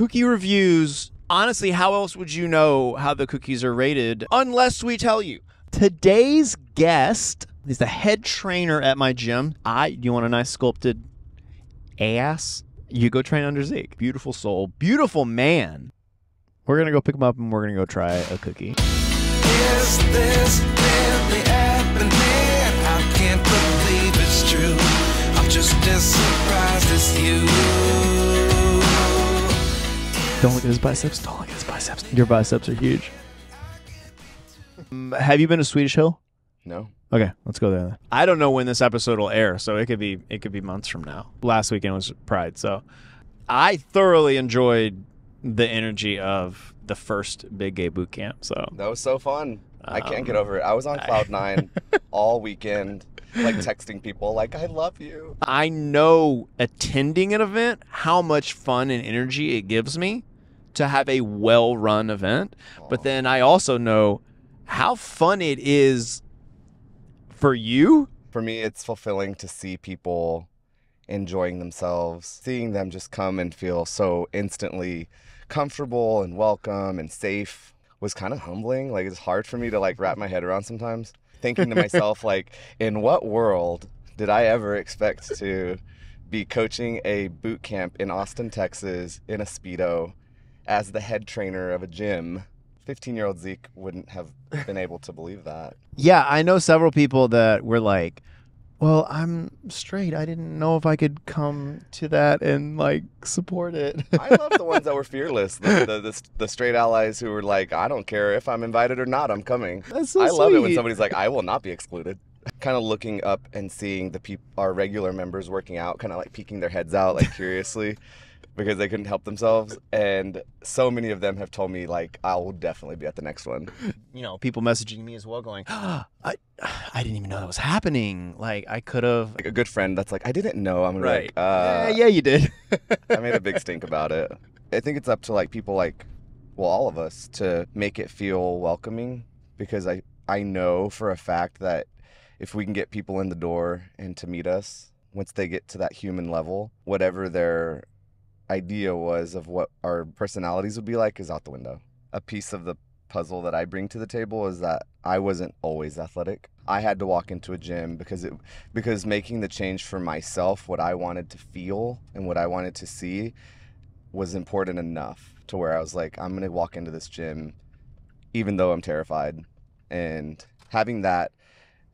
Cookie reviews. Honestly, how else would you know how the cookies are rated unless we tell you? Today's guest is the head trainer at my gym. You want a nice sculpted ass? You go train under Zeik. Beautiful soul, beautiful man. We're going to go pick him up and we're going to go try a cookie. Is this really happening? I can't believe it's true. I'm just as surprised as you. Don't look at his biceps. Don't look at his biceps. Your biceps are huge. Have you been to Swedish Hill? No. Okay, let's go there. I don't know when this episode will air, so it could be months from now. Last weekend was Pride, so I thoroughly enjoyed the energy of the first Big Gay Boot Camp. So That was so fun. I can't get over it. I was on cloud nine all weekend, like texting people like, I love you. I know attending an event, how much fun and energy it gives me to have a well-run event. But then I also know how fun it is for you. For me, it's fulfilling to see people enjoying themselves, seeing them just come and feel so instantly comfortable and welcome and safe was kind of humbling. Like, it's hard for me to like wrap my head around sometimes, thinking to myself, like, in what world did I ever expect to be coaching a boot camp in Austin, Texas in a Speedo as the head trainer of a gym? 15-year-old Zeik wouldn't have been able to believe that. Yeah, I know several people that were like, well, I'm straight. I didn't know if I could come to that and like support it. I love the ones that were fearless, the straight allies who were like, I don't care if I'm invited or not, I'm coming. That's so I love it when sweet. somebody's like, I will not be excluded. Kind of looking up and seeing our regular members working out, kind of like peeking their heads out like curiously because they couldn't help themselves. And so many of them have told me like, I will definitely be at the next one. You know, people messaging me as well going, I didn't even know that was happening. Like, I could have. Like a good friend that's like, I didn't know. I'm Right. like, yeah, you did. I made a big stink about it. I think it's up to like people like, well, all of us to make it feel welcoming, because I know for a fact that if we can get people in the door and to meet us, once they get to that human level, whatever their idea was of what our personalities would be like is out the window. A piece of the puzzle that I bring to the table is that I wasn't always athletic. I had to walk into a gym because making the change for myself, what I wanted to feel and what I wanted to see was important enough to where I was like, I'm going to walk into this gym even though I'm terrified. And having that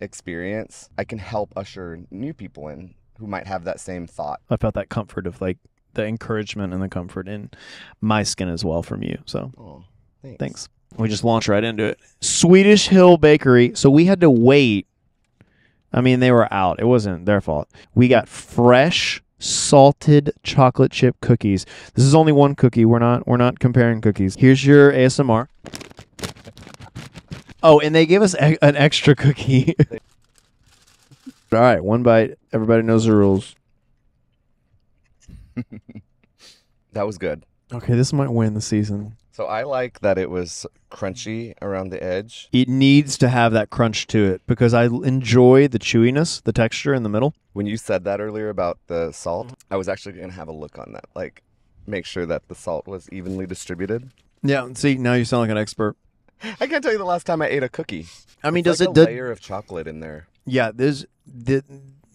experience, I can help usher new people in who might have that same thought. I felt that comfort of like the encouragement and the comfort in my skin as well from you. So thanks. We just launched right into it. Swedish Hill Bakery. So we had to wait. I mean, they were out. It wasn't their fault. We got fresh salted chocolate chip cookies. This is only one cookie. We're not comparing cookies. Here's your ASMR. Oh, and they gave us an extra cookie. All right, one bite. Everybody knows the rules. That was good. Okay, this might win the season. So I like that it was crunchy around the edge. It needs to have that crunch to it because I enjoy the chewiness, the texture in the middle. When you said that earlier about the salt, I was actually going to have a look on that. Like, make sure that the salt was evenly distributed. Yeah, see, now you sound like an expert. I can't tell you the last time I ate a cookie. I mean, It's does like it... a layer of chocolate in there. Yeah, there's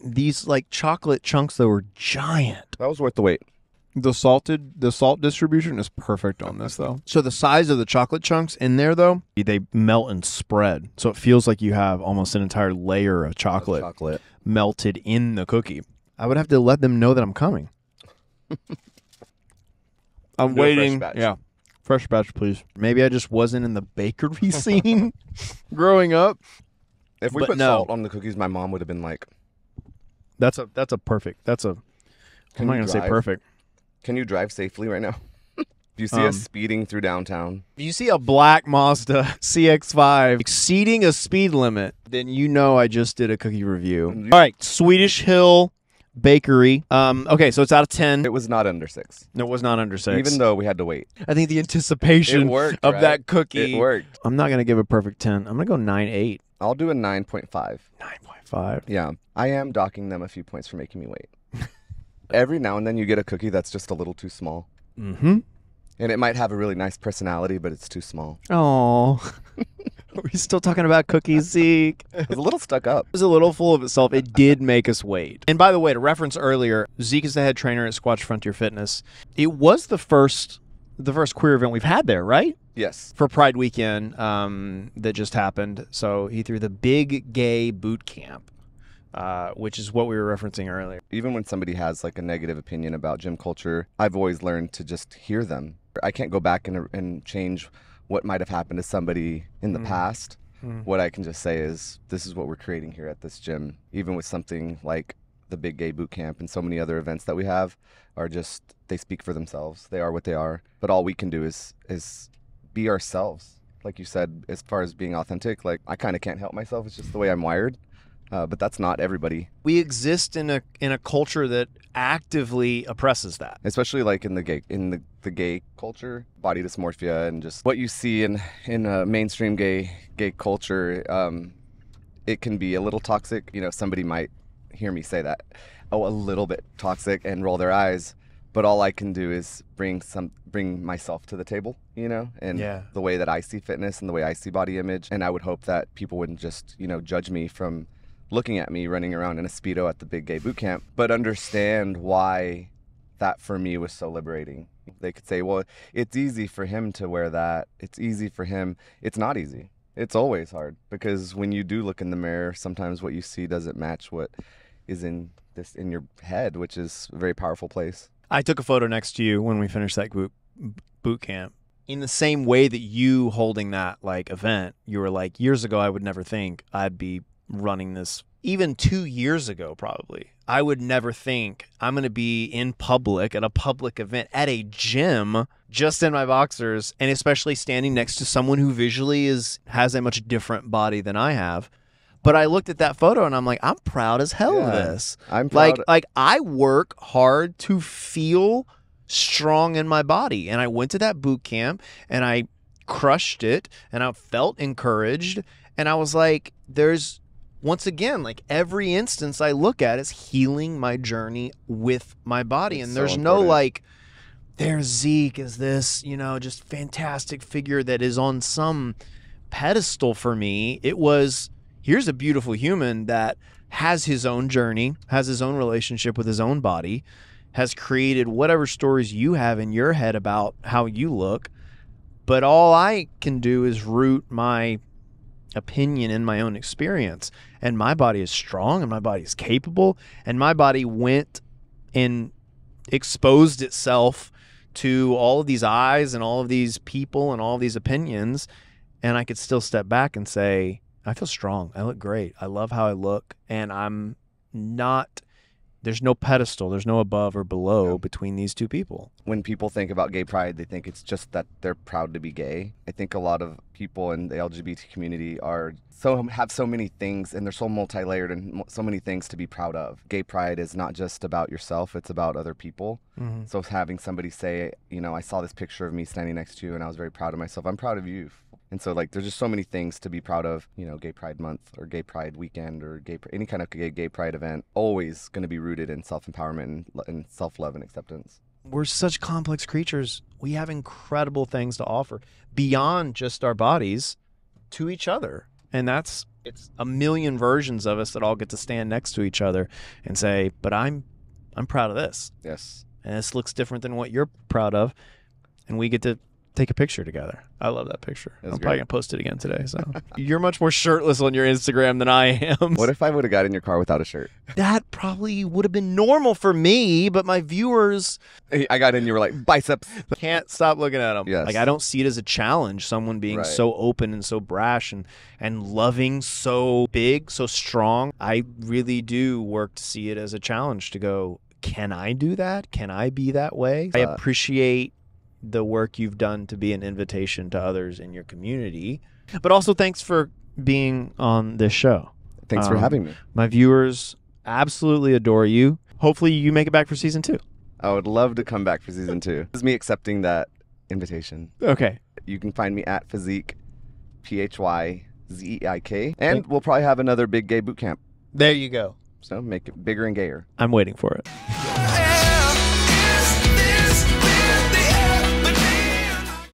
these like chocolate chunks that were giant. That was worth the wait. The salt distribution is perfect on this though. So the size of the chocolate chunks in there though, they melt and spread. So it feels like you have almost an entire layer of chocolate melted in the cookie. I would have to let them know that I'm coming. I'm waiting. Fresh batch. Yeah. Fresh batch, please. Maybe I just wasn't in the bakery scene growing up. If we put salt on the cookies, my mom would have been like, That's a perfect. I'm not going to say perfect. Can you drive safely right now? Do you see us speeding through downtown? If you see a black Mazda CX-5 exceeding a speed limit, then you know I just did a cookie review. All right, Swedish Hill Bakery. Okay, so it's out of 10. It was not under 6. No, it was not under 6. Even though we had to wait. I think the anticipation of that cookie. It worked. I'm not going to give a perfect 10. I'm going to go 9.8. I'll do a 9.5. 9.5. Yeah. I am docking them a few points for making me wait. Every now and then you get a cookie that's just a little too small. Mm-hmm. And it might have a really nice personality, but it's too small. Oh. Are we still talking about cookies, Zeke? It was a little stuck up. It was a little full of itself. It did make us wait. And by the way, to reference earlier, Zeke is the head trainer at Squatch Frontier Fitness. It was the first queer event we've had there, right? Yes. For Pride Weekend that just happened. So he threw the big gay boot camp, which is what we were referencing earlier. Even when somebody has like a negative opinion about gym culture, I've always learned to just hear them. I can't go back and change what might have happened to somebody in the past. What I can just say is this is what we're creating here at this gym. Even with something like the Big Gay Boot Camp and so many other events that we have are just, they speak for themselves. They are what they are. But all we can do is be ourselves. Like you said, as far as being authentic, like I kind of can't help myself. It's just the way I'm wired. But that's not everybody. We exist in a culture that actively oppresses that, especially like in the gay culture, body dysmorphia, and just what you see in mainstream gay culture. It can be a little toxic. You know, somebody might hear me say that, a little bit toxic, and roll their eyes. But all I can do is bring myself to the table, you know, and the way that I see fitness and the way I see body image. And I would hope that people wouldn't just, judge me from looking at me running around in a Speedo at the Big Gay Boot Camp, but understand why that for me was so liberating. They could say, well, it's easy for him to wear that. It's easy for him. It's not easy. It's always hard, because when you do look in the mirror, sometimes what you see doesn't match what is in your head, which is a very powerful place. I took a photo next to you when we finished that boot camp. In the same way that you holding that event, you were like, years ago, I would never think I'd be running this. Even 2 years ago, probably, I would never think I'm going to be in public at a public event at a gym just in my boxers, and especially standing next to someone who visually has a much different body than I have. But I looked at that photo and I'm like, I'm proud as hell of this. I'm proud. Like I work hard to feel strong in my body, and I went to that boot camp and I crushed it, and I felt encouraged, and I was like, once again, every instance I look at is healing my journey with my body. And there's no there's Zeke is this, just fantastic figure that is on some pedestal for me. It was, here's a beautiful human that has his own journey, has his own relationship with his own body, has created whatever stories you have in your head about how you look. But all I can do is root my opinion in my own experience, and my body is strong, and my body is capable, and my body went and exposed itself to all of these eyes and all of these people and all of these opinions, and I could still step back and say, I feel strong, I look great, I love how I look, and I'm not, there's no pedestal, there's no above or below between these two people. When people think about gay pride, they think it's just that they're proud to be gay. I think a lot of people in the LGBT community have so many things, and they're so multi-layered and so many things to be proud of. Gay pride is not just about yourself, it's about other people. Mm-hmm. So having somebody say, I saw this picture of me standing next to you and I was very proud of myself. I'm proud of you. And so there's just so many things to be proud of, Gay Pride Month or Gay Pride Weekend or any kind of gay pride event, always going to be rooted in self-empowerment and self-love and acceptance. We're such complex creatures. We have incredible things to offer beyond just our bodies to each other. And it's a million versions of us that all get to stand next to each other and say, but I'm proud of this. Yes. And this looks different than what you're proud of. And we get to take a picture together. I love that picture. I'm probably going to post it again today. So you're much more shirtless on your Instagram than I am. What if I would have got in your car without a shirt? That probably would have been normal for me, but my viewers... I got in, you were like, biceps. Can't stop looking at them. Yes. I don't see it as a challenge, someone being so open and so brash and loving, so big, so strong. I really do work to see it as a challenge to go, can I do that? Can I be that way? I appreciate the work you've done to be an invitation to others in your community, but also thanks for being on this show. Thanks for having me. My viewers absolutely adore you. Hopefully you make it back for season 2. I would love to come back for season 2. This is me accepting that invitation. Okay. You can find me at Physique, PhyZeik, and we'll probably have another Big Gay Boot Camp. There you go. So make it bigger and gayer. I'm waiting for it.